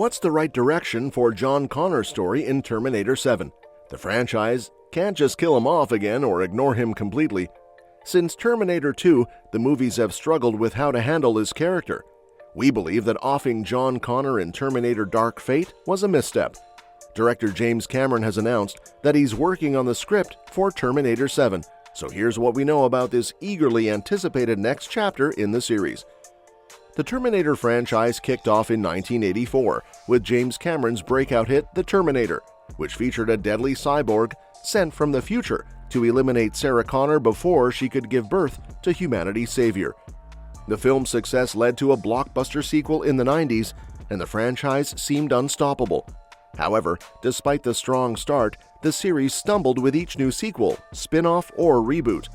What's the right direction for John Connor's story in Terminator 7? The franchise can't just kill him off again or ignore him completely. Since Terminator 2, the movies have struggled with how to handle his character. We believe that offing John Connor in Terminator Dark Fate was a misstep. Director James Cameron has announced that he's working on the script for Terminator 7, so here's what we know about this eagerly anticipated next chapter in the series. The Terminator franchise kicked off in 1984 with James Cameron's breakout hit The Terminator, which featured a deadly cyborg sent from the future to eliminate Sarah Connor before she could give birth to humanity's savior. The film's success led to a blockbuster sequel in the 90s, and the franchise seemed unstoppable. However, despite the strong start, the series stumbled with each new sequel, spin-off, or reboot.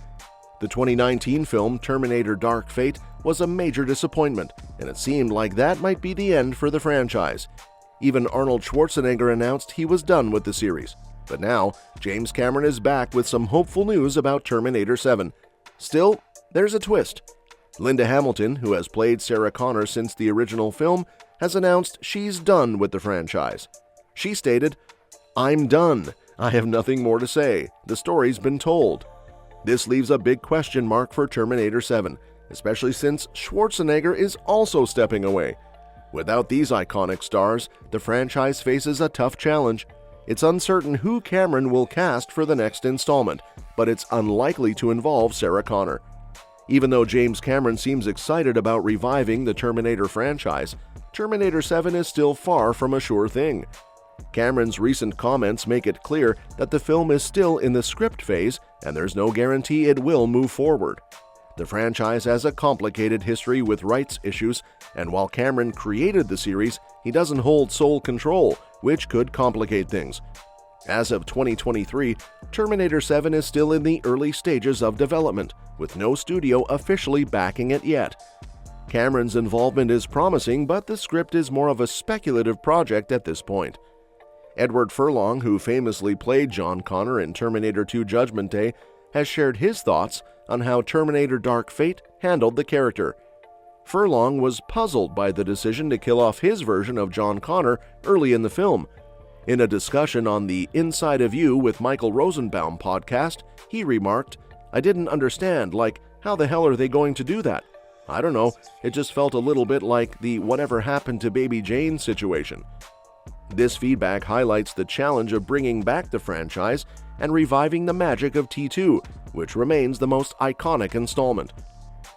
The 2019 film Terminator Dark Fate was a major disappointment, and it seemed like that might be the end for the franchise. Even Arnold Schwarzenegger announced he was done with the series. But now, James Cameron is back with some hopeful news about Terminator 7. Still, there's a twist. Linda Hamilton, who has played Sarah Connor since the original film, has announced she's done with the franchise. She stated, "I'm done. I have nothing more to say. The story's been told." This leaves a big question mark for Terminator 7, especially since Schwarzenegger is also stepping away. Without these iconic stars, the franchise faces a tough challenge. It's uncertain who Cameron will cast for the next installment, but it's unlikely to involve Sarah Connor. Even though James Cameron seems excited about reviving the Terminator franchise, Terminator 7 is still far from a sure thing. Cameron's recent comments make it clear that the film is still in the script phase and there's no guarantee it will move forward. The franchise has a complicated history with rights issues, and while Cameron created the series, he doesn't hold sole control, which could complicate things. As of 2023, Terminator 7 is still in the early stages of development, with no studio officially backing it yet. Cameron's involvement is promising, but the script is more of a speculative project at this point. Edward Furlong, who famously played John Connor in Terminator 2 Judgment Day, has shared his thoughts on how Terminator Dark Fate handled the character. Furlong was puzzled by the decision to kill off his version of John Connor early in the film. In a discussion on the Inside of You with Michael Rosenbaum podcast, he remarked, "I didn't understand, how the hell are they going to do that? I don't know, it just felt a little bit like the whatever happened to Baby Jane situation." This feedback highlights the challenge of bringing back the franchise and reviving the magic of T2, which remains the most iconic installment.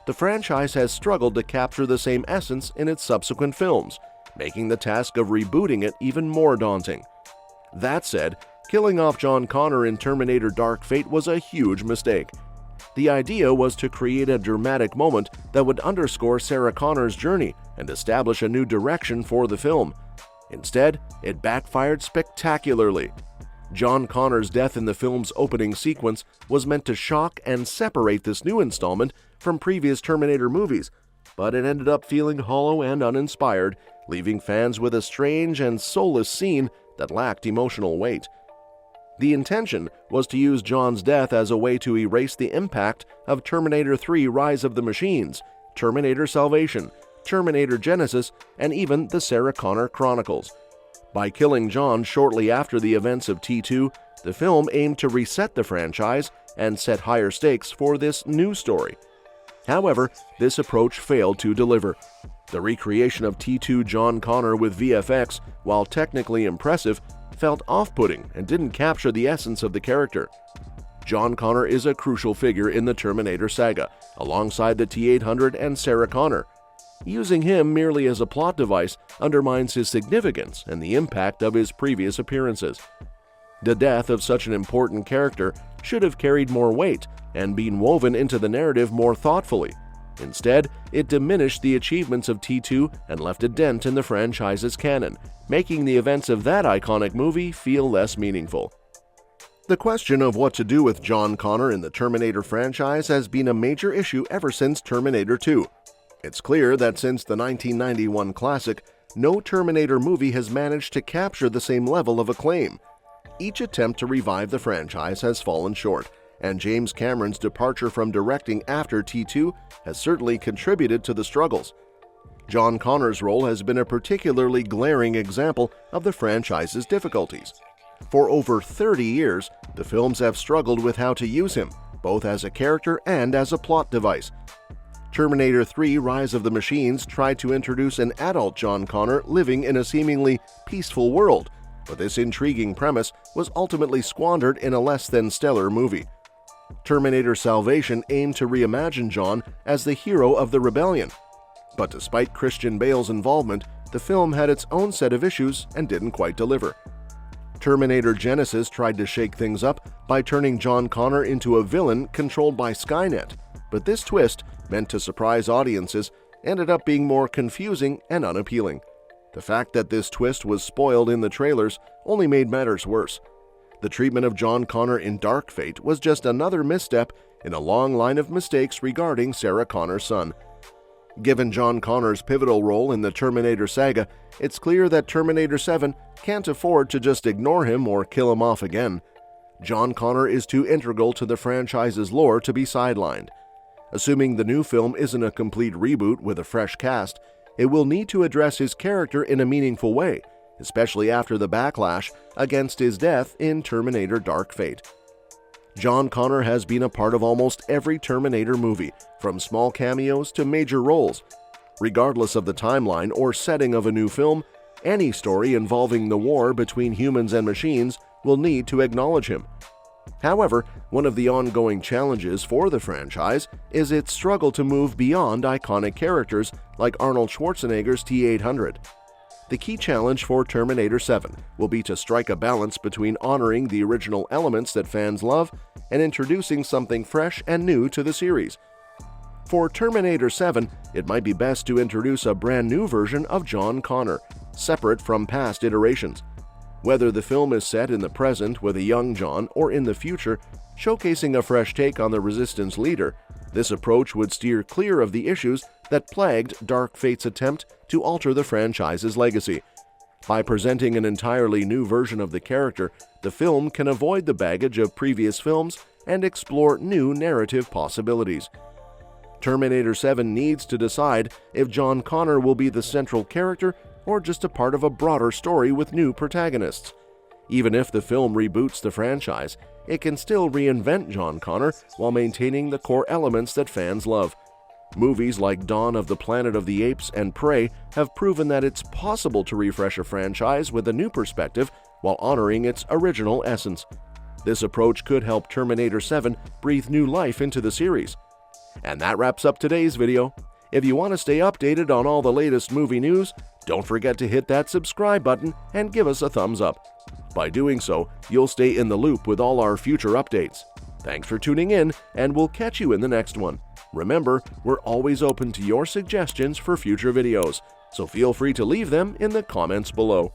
The franchise has struggled to capture the same essence in its subsequent films, making the task of rebooting it even more daunting. That said, killing off John Connor in Terminator Dark Fate was a huge mistake. The idea was to create a dramatic moment that would underscore Sarah Connor's journey and establish a new direction for the film. Instead, it backfired spectacularly. John Connor's death in the film's opening sequence was meant to shock and separate this new installment from previous Terminator movies, but it ended up feeling hollow and uninspired, leaving fans with a strange and soulless scene that lacked emotional weight. The intention was to use John's death as a way to erase the impact of Terminator 3 Rise of the Machines, Terminator Salvation, Terminator Genesis, and even the Sarah Connor Chronicles. By killing John shortly after the events of T2, the film aimed to reset the franchise and set higher stakes for this new story. However, this approach failed to deliver. The recreation of T2 John Connor with VFX, while technically impressive, felt off-putting and didn't capture the essence of the character. John Connor is a crucial figure in the Terminator saga, alongside the T-800 and Sarah Connor. Using him merely as a plot device undermines his significance and the impact of his previous appearances. The death of such an important character should have carried more weight and been woven into the narrative more thoughtfully. Instead, it diminished the achievements of T2 and left a dent in the franchise's canon, making the events of that iconic movie feel less meaningful. The question of what to do with John Connor in the Terminator franchise has been a major issue ever since Terminator 2. It's clear that since the 1991 classic, no Terminator movie has managed to capture the same level of acclaim. Each attempt to revive the franchise has fallen short, and James Cameron's departure from directing after T2 has certainly contributed to the struggles. John Connor's role has been a particularly glaring example of the franchise's difficulties. For over 30 years, the films have struggled with how to use him, both as a character and as a plot device. Terminator 3: Rise of the Machines tried to introduce an adult John Connor living in a seemingly peaceful world, but this intriguing premise was ultimately squandered in a less than stellar movie. Terminator Salvation aimed to reimagine John as the hero of the rebellion, but despite Christian Bale's involvement, the film had its own set of issues and didn't quite deliver. Terminator Genisys tried to shake things up by turning John Connor into a villain controlled by Skynet, but this twist, meant to surprise audiences, ended up being more confusing and unappealing. The fact that this twist was spoiled in the trailers only made matters worse. The treatment of John Connor in Dark Fate was just another misstep in a long line of mistakes regarding Sarah Connor's son. Given John Connor's pivotal role in the Terminator saga, it's clear that Terminator 7 can't afford to just ignore him or kill him off again. John Connor is too integral to the franchise's lore to be sidelined. Assuming the new film isn't a complete reboot with a fresh cast, it will need to address his character in a meaningful way, especially after the backlash against his death in Terminator Dark Fate. John Connor has been a part of almost every Terminator movie, from small cameos to major roles. Regardless of the timeline or setting of a new film, any story involving the war between humans and machines will need to acknowledge him. However, one of the ongoing challenges for the franchise is its struggle to move beyond iconic characters like Arnold Schwarzenegger's T-800. The key challenge for Terminator 7 will be to strike a balance between honoring the original elements that fans love and introducing something fresh and new to the series. For Terminator 7, it might be best to introduce a brand new version of John Connor, separate from past iterations. Whether the film is set in the present with a young John or in the future, showcasing a fresh take on the Resistance leader, this approach would steer clear of the issues that plagued Dark Fate's attempt to alter the franchise's legacy. By presenting an entirely new version of the character, the film can avoid the baggage of previous films and explore new narrative possibilities. Terminator 7 needs to decide if John Connor will be the central character or just a part of a broader story with new protagonists. Even if the film reboots the franchise, it can still reinvent John Connor while maintaining the core elements that fans love. Movies like Dawn of the Planet of the Apes and Prey have proven that it's possible to refresh a franchise with a new perspective while honoring its original essence. This approach could help Terminator 7 breathe new life into the series. And that wraps up today's video. If you want to stay updated on all the latest movie news, don't forget to hit that subscribe button and give us a thumbs up. By doing so, you'll stay in the loop with all our future updates. Thanks for tuning in, and we'll catch you in the next one. Remember, we're always open to your suggestions for future videos, so feel free to leave them in the comments below.